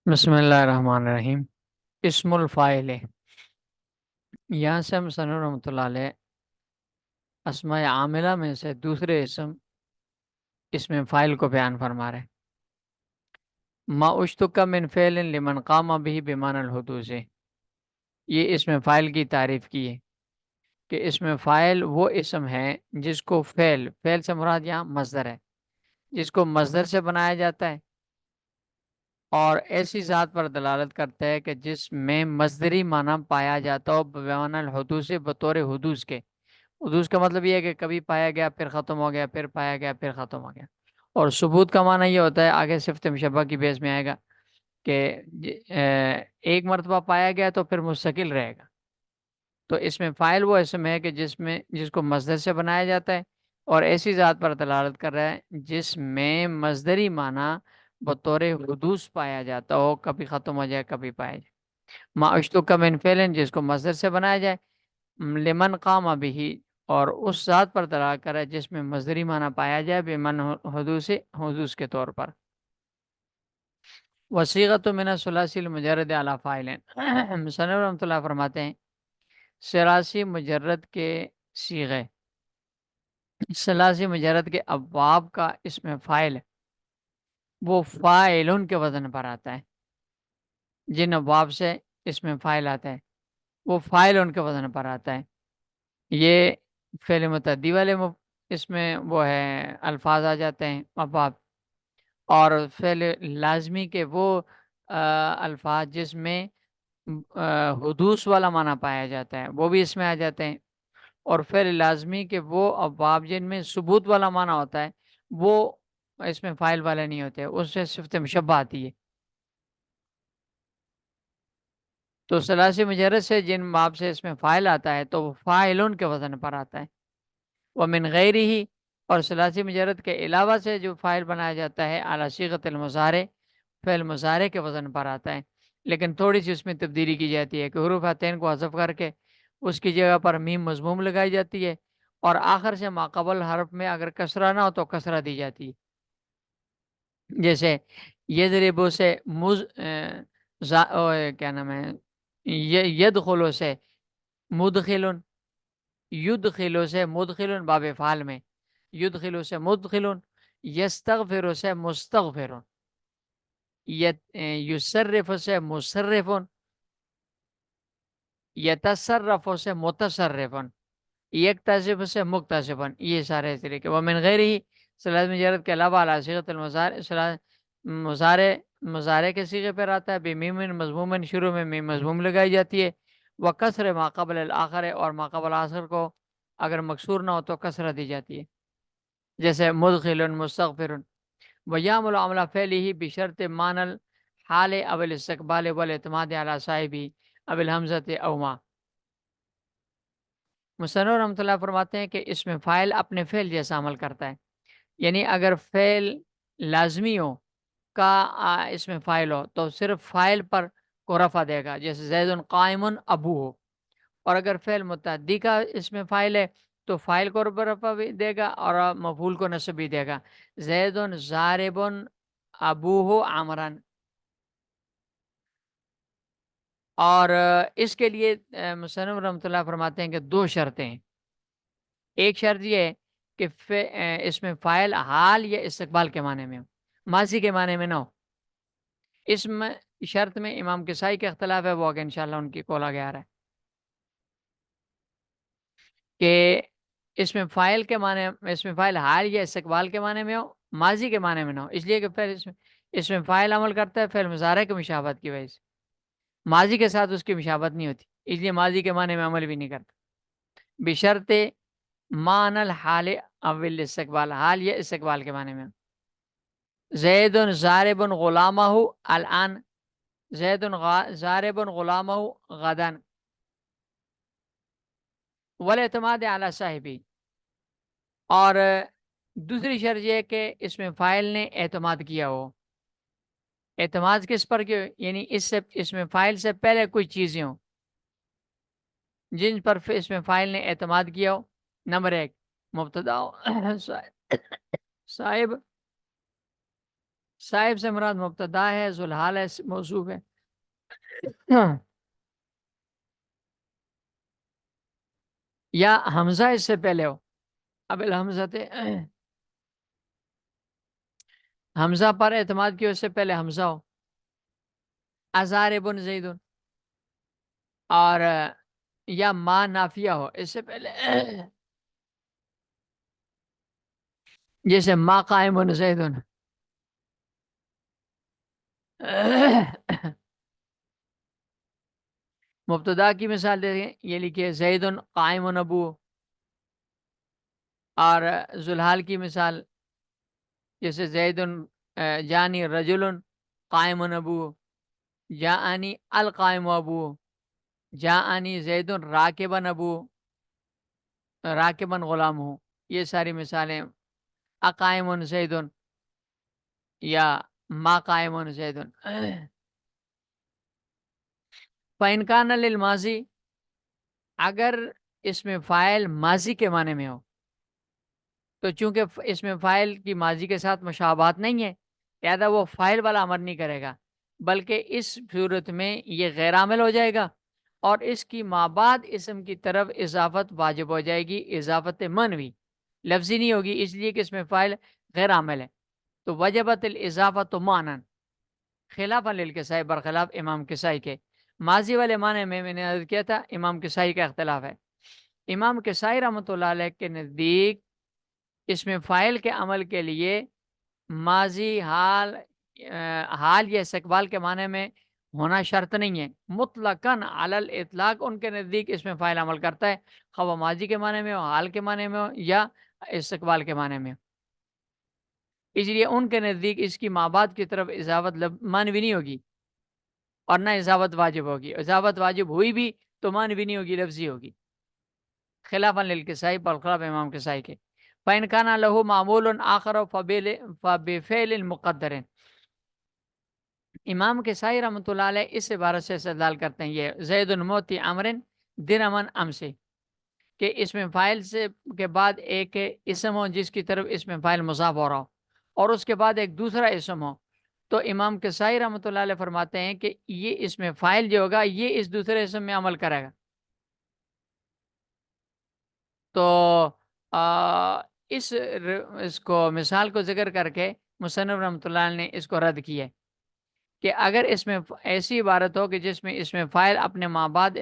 بسم اللہ الرحمن الرحیم۔ اسم الفاعل، یہاں سے ہم ثنا رحمۃ اللہ علیہ اسماء عاملہ میں سے دوسرے اسم فاعل کو بیان فرما رہے ہیں۔ ما اشتق من فعل لمن قام به بمعنى الحدوث، یہ اسم فاعل کی تعریف کی ہے کہ اسم فاعل وہ اسم ہے جس کو فعل سے مراد یہاں مصدر ہے، جس کو مصدر سے بنایا جاتا ہے اور ایسی ذات پر دلالت کرتا ہے کہ جس میں مصدری معنی پایا جاتا ہو بمعنى الحدوث، بطور حدوث کے۔ حدوث کا مطلب یہ ہے کہ کبھی پایا گیا پھر ختم ہو گیا، پھر پایا گیا پھر ختم ہو گیا۔ اور ثبوت کا معنی یہ ہوتا ہے، آگے صفت مشبہ کی بیس میں آئے گا کہ ایک مرتبہ پایا گیا تو پھر مستقل رہے گا۔ تو اس میں فاعل وہ اسم ہے کہ جس کو مصدر سے بنایا جاتا ہے اور ایسی ذات پر دلالت کر رہا ہے جس میں مصدری معنی بطور حدوث پایا جاتا ہو، کبھی ختم ہو جائے کبھی پایا جائے۔ ما اشتق من فعل، جس کو مصدر سے بنایا جائے، لمن قام به، اور اس ذات پر دلالت کر رہا ہے جس میں مصدری معنی پایا جائے بمن حدوث کے طور پر۔ وصیغۃ من الثلاثی المجرد علی فاعل، مصنف رحمۃ اللہ فرماتے ہیں ثلاثی مجرد کے صیغے، ثلاثی مجرد کے ابواب کا اسم فاعل وہ فاعلن کے وزن پر آتا ہے۔ جن ابواب سے اسم فاعل آتا ہے وہ فاعلن کے وزن پر آتا ہے۔ یہ فعل متعدی والے اس میں وہ ہے الفاظ آ جاتے ہیں ابواب، اور فعل لازمی کے وہ الفاظ جس میں حدوث والا معنی پایا جاتا ہے وہ بھی اس میں آ جاتے ہیں، اور فعل لازمی کے وہ ابواب جن میں ثبوت والا معنی ہوتا ہے وہ اس میں فاعل والے نہیں ہوتے، اس سے صفت مشبہ آتی ہے۔ تو ثلاثی مجرد سے جن باب سے اس میں فاعل آتا ہے تو وہ فاعلن کے وزن پر آتا ہے۔ ومن غیر ہی، اور ثلاثی مجرد کے علاوہ سے جو فاعل بنایا جاتا ہے اعلی صیغۃ المضارع، فعل مضارع کے وزن پر آتا ہے، لیکن تھوڑی سی اس میں تبدیلی کی جاتی ہے کہ حروف ہاتین کو حذف کر کے اس کی جگہ پر میم مضموم لگائی جاتی ہے، اور آخر سے ماقبل حرف میں اگر کسرہ نہ ہو تو کسرہ دی جاتی ہے۔ جیسے یضربو سے کیا نام ہے، یدخلو سے مدخلن، یدخلو سے مدخلن باب فعال میں، یدخلو سے مدخلن، یستغفر سے مستغفرن، یصرف سے مصرفن، یتصرف سے متصرفن، یکتسب سے مکتسبن، یہ سارے طریقے۔ ومن غیر ہی، ثلاث مجرد کے علاوہ علی صیغۃ المضارع، مضارع کے صیغے پر آتا ہے بمیم مضمومن، شروع میں میم مضموم لگائی جاتی ہے، وکسر ما قبل الآخر، اور ما قبل آخر کو اگر مکسور نہ ہو تو کسرہ دی جاتی ہے، جیسے مدخل مستغفر۔ ویعمل عمل فعلہ بشرط معنی الحال او الاستقبال والاعتماد علی صاحبہ او الحمزۃ او ما۔ مصنف رحمۃ اللہ فرماتے ہیں کہ اس میں فاعل اپنے فعل جیسا عمل کرتا ہے، یعنی اگر فعل لازمی ہو کا اس میں فاعل ہو تو صرف فاعل پر کو رفع دے گا، جیسے زید قائم ابو ہو، اور اگر فعل متعدی کا اس میں فاعل ہے تو فاعل کو رفع بھی دے گا اور مفعول کو نصب بھی دے گا، زید ضارب ابوہ عمران۔ اور اس کے لیے مصنف رحمۃ اللہ فرماتے ہیں کہ دو شرطیں ہیں۔ ایک شرط یہ ہے کہ اس میں فاعل حال یا استقبال کے معنی میں ہو، ماضی کے معنی میں نہ ہو۔ اس میں شرط میں امام کسائی کا اختلاف ہے، وہ آگے انشاءاللہ ان کی قول آگے آ رہا ہے کہ اس میں فاعل کے معنی، اس میں فاعل حال یا استقبال کے معنی میں ہو، ماضی کے معنی میں نہ ہو، اس لیے کہ پھر اس میں فاعل عمل کرتا ہے فعل مضارع کی مشابہت کی وجہ سے، ماضی کے ساتھ اس کی مشابہت نہیں ہوتی، اس لیے ماضی کے معنی میں عمل بھی نہیں کرتا۔ بشرط معنی الحال او الاستقبال، حال یا استقبال کے معنی میں۔ زید ضارب غلامہ الان، زید ضارب غلامہ غدن، والاعتماد علی صاحبی، اور دوسری شرط یہ ہے کہ اس میں فاعل نے اعتماد کیا ہو۔ اعتماد کس پر کیوں؟ یعنی اس میں فاعل سے پہلے کوئی چیزیں ہوں جن پر اس میں فاعل نے اعتماد کیا ہو۔ نمبر ایک، مبتدا صاحب، صاحب سے مراد مبتدا ہے، ذوالحال ہے موصوف ہے. ہاں. یا حمزہ اس سے پہلے ہو. اب الحمزہ حمزہ پر اعتماد کی اس سے پہلے حمزہ ہو. ازار بن زید. اور یا ما نافیہ ہو اس سے پہلے، جیسے ما قائم زید. مبتدا کی مثال دیکھیں، یہ لکھیے زید قائم ابو. اور ذوالحال کی مثال جیسے زید جانی رجل قائم ابو، جاءنی القائم ابو، جاءنی زید راکبن ابو، راکبن غلام ہوں. یہ ساری مثالیں. اقائم زید یا ما قائم زید. فَإِنْ كَانَ لِلْمَاضِي، اگر اس میں فاعل ماضی کے معنی میں ہو، تو چونکہ اس میں فاعل کی ماضی کے ساتھ مشابہت نہیں ہے، لہذا وہ فاعل والا امر نہیں کرے گا، بلکہ اس صورت میں یہ غیر عامل ہو جائے گا اور اس کی مابعد اسم کی طرف اضافت واجب ہو جائے گی، اضافت منوی، لفظی نہیں ہوگی، اس لیے کہ اس میں فاعل غیر عامل ہے. تو وجبت الاضافت معنن خلاف للکسائی، برخلاف امام کسائی کے. ماضی والے معنی میں نے عرض کیا تھا امام کسائی کا اختلاف ہے. امام کسائی رحمۃ اللہ علیہ کے نزدیک اس میں فاعل کے عمل کے لیے ماضی، حال یا استقبال کے معنی میں ہونا شرط نہیں ہے. مطلقاً علی الاطلاق ان کے نزدیک اس میں فاعل عمل کرتا ہے، خواہ وہ ماضی کے معنی میں ہو، حال کے معنی میں ہو یا استقبال کے معنی میں ہو. اس لیے ان کے نزدیک اس کی مابعد کی طرف اضافت معنوی نہیں ہوگی اور نہ اضافت واجب ہوگی. اضافت واجب ہوئی بھی تو معنوی نہیں ہوگی، لفظی ہوگی، خلافاً للکسائی، برخلاف امام کسائی کے. فَإِنْ كَانَ لَهُ مَعْمُولٌ آخَرُ فَبِفِعْلٍ مُقَدَّرٍ. امام کسائی رحمۃ اللہ علیہ اس عبارت سے استدلال کرتے ہیں، یہ زید الموتی عمرن درمن ام سے، کہ اس میں فاعل سے کے بعد ایک اسم ہو جس کی طرف اس میں فاعل مضاف ہو رہا ہو، اور اس کے بعد ایک دوسرا اسم ہو. تو امام کسائی رحمۃ اللہ علیہ فرماتے ہیں کہ یہ اس میں فاعل جو ہوگا یہ اس دوسرے اسم میں عمل کرے گا. تو اس کو مثال کو ذکر کر کے مصنف رحمۃ اللہ نے اس کو رد کیا ہے کہ اگر اس میں ایسی عبارت ہو کہ جس میں اس میں فاعل اپنے ماں بعد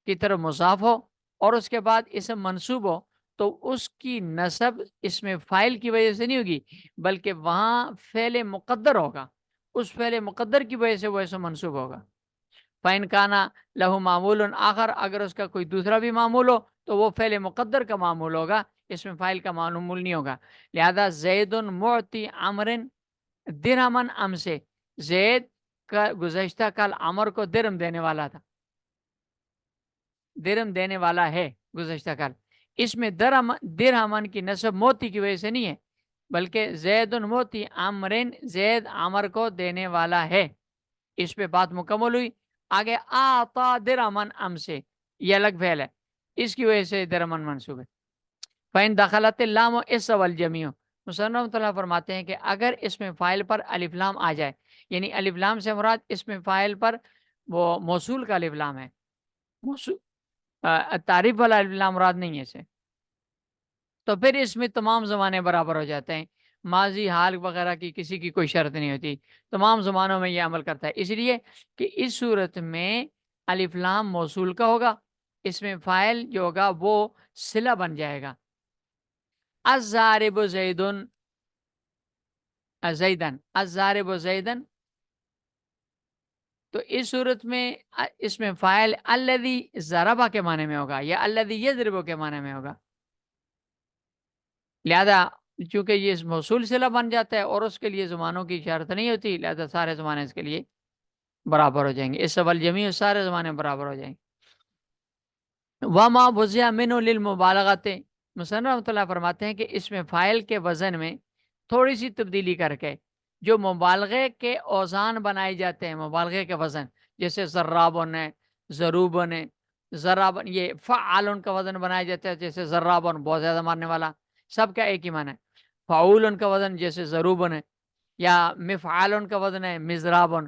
کی طرف مضاف ہو اور اس کے بعد اسم منصوب ہو، تو اس کی نسب اس میں فاعل کی وجہ سے نہیں ہوگی، بلکہ وہاں فعل مقدر ہوگا، اس فعل مقدر کی وجہ سے وہ اسم منصوب ہوگا. فَإِنْ كَانَ لَهُ مَعْمُولٌ آخر، اگر اس کا کوئی دوسرا بھی معمول ہو تو وہ فعل مقدر کا معمول ہوگا، اس میں فاعل کا معمول نہیں ہوگا. لہذا زید معطی عمر درہمن ام سے، زید کا گزشتہ کل عمر کو درم دینے والا تھا، درم دینے والا ہے گزشتہ کل. اس میں درہمن کی نسب موتی کی وجہ سے نہیں ہے، بلکہ زید موتی عمرن، زید عمر کو دینے والا ہے. اس پہ بات مکمل ہوئی. آگے آتا درمن ام سے، یہ الگ فعل ہے، اس کی وجہ سے درمن منصوب ہے. فَإِن دخلت اللام اس والجمیع، مصنف اللہ فرماتے ہیں کہ اگر اس میں فاعل پر الف لام آ جائے، یعنی الف لام سے مراد اس میں فاعل پر وہ موصول کا الف لام ہے، تعریف والا الف لام مراد نہیں ہے اسے، تو پھر اس میں تمام زمانے برابر ہو جاتے ہیں. ماضی، حال وغیرہ کی کسی کی کوئی شرط نہیں ہوتی، تمام زمانوں میں یہ عمل کرتا ہے. اس لیے کہ اس صورت میں الف لام موصول کا ہوگا، اس میں فاعل جو ہوگا وہ صلہ بن جائے گا. الضارب زیدن، زیدن، الضارب زیدن. تو اس صورت میں اس میں فاعل الذی ضربہ کے معنی میں ہوگا یا الذی یضرب کے معنی میں ہوگا. لہذا چونکہ یہ موصول صلہ بن جاتا ہے اور اس کے لیے زمانوں کی شرط نہیں ہوتی، لہذا سارے زمانے اس کے لیے برابر ہو جائیں گے. اس سوال جمیع سارے زمانے برابر ہو جائیں گے. وما بُزِئَ مِنْهُ لِلْمُبَالَغَةِ، مصنف رحمۃ اللہ فرماتے ہیں کہ اس میں فاعل کے وزن میں تھوڑی سی تبدیلی کر کے جو مبالغے کے اوزان بنائے جاتے ہیں، مبالغے کے وزن، جیسے ضرابن ہے، ضروبن ہے، ضرابن، یہ فعالن کا وزن بنایا جاتا ہے، جیسے ضرابن بہت زیادہ مارنے والا، سب کا ایک ہی معنی ہے. فعولن کا وزن جیسے ضروبن ہے. یا مفعالن کا وزن ہے مزرابن،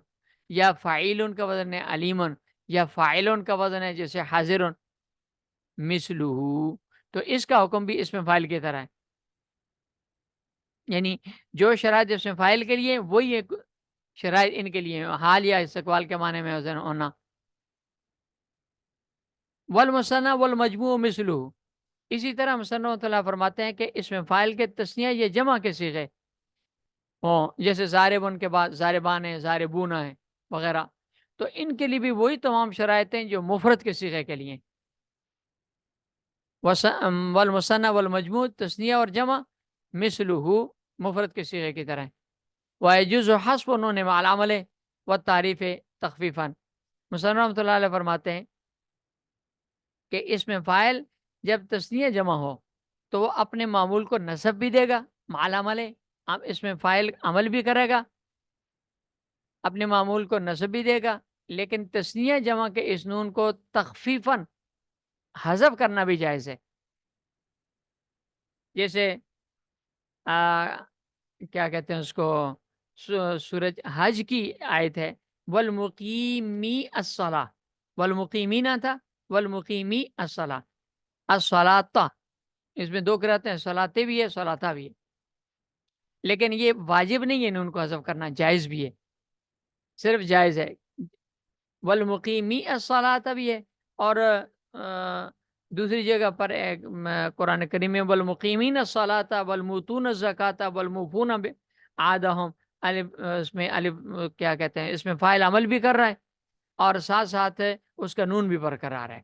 یا فعیلن کا وزن ہے علیمن، یا فاعلن کا وزن ہے جیسے حاضرن، مثلہ، تو اس کا حکم بھی اسم فاعل کی طرح ہے. یعنی جو شرائط اسم فاعل کے لیے وہی ایک شرائط ان کے لیے حال یا استقبال کے معنی میں وزن ہونا. والمثنى والمجموع مثلہ، اسی طرح مصنف تعالیٰ فرماتے ہیں کہ اس میں فاعل کے تثنیہ یہ جمع کے صیغے ہوں، جیسے زاربن کے بعد زاربان ہے، زاربون ہے وغیرہ، تو ان کے لیے بھی وہی تمام شرائط ہیں جو مفرد کے صیغے کے لیے. والمثنى والمجموع تثنیہ اور جمع مثلہ مفرد کے صیغے کی طرح. ويجوز حذف نون مع العمل والتعریف تخفیفا. مصنف رحمۃ اللہ علیہ فرماتے ہیں کہ اس میں فاعل جب تثنیہ جمع ہو تو وہ اپنے معمول کو نصب بھی دے گا، مع العمل، اب اس میں فاعل عمل بھی کرے گا، اپنے معمول کو نصب بھی دے گا، لیکن تثنیہ جمع کے اس نون کو تخفیفاً حذف کرنا بھی جائز ہے. جیسے کیا کہتے ہیں اس کو، سورج حج کی آیت ہے والمقیمی الصلاۃ، والمقیمین تھا، والمقیمی الصلاۃ، الصلاۃ، اس میں دو قرأتیں ہیں، صلاتے بھی ہے صلاتا بھی ہے، لیکن یہ واجب نہیں ہے نون کو حذف کرنا، جائز بھی ہے، صرف جائز ہے. والمقیمی الصلاۃ بھی ہے، اور دوسری جگہ پر قرآن کریم میں والمقیمین الصلاۃ والموتون الزکاۃ والموفون بعہدہم، اس میں الف کیا کہتے ہیں، اس میں فاعل عمل بھی کر رہا ہے اور ساتھ ساتھ اس کا نون بھی برقرار ہے.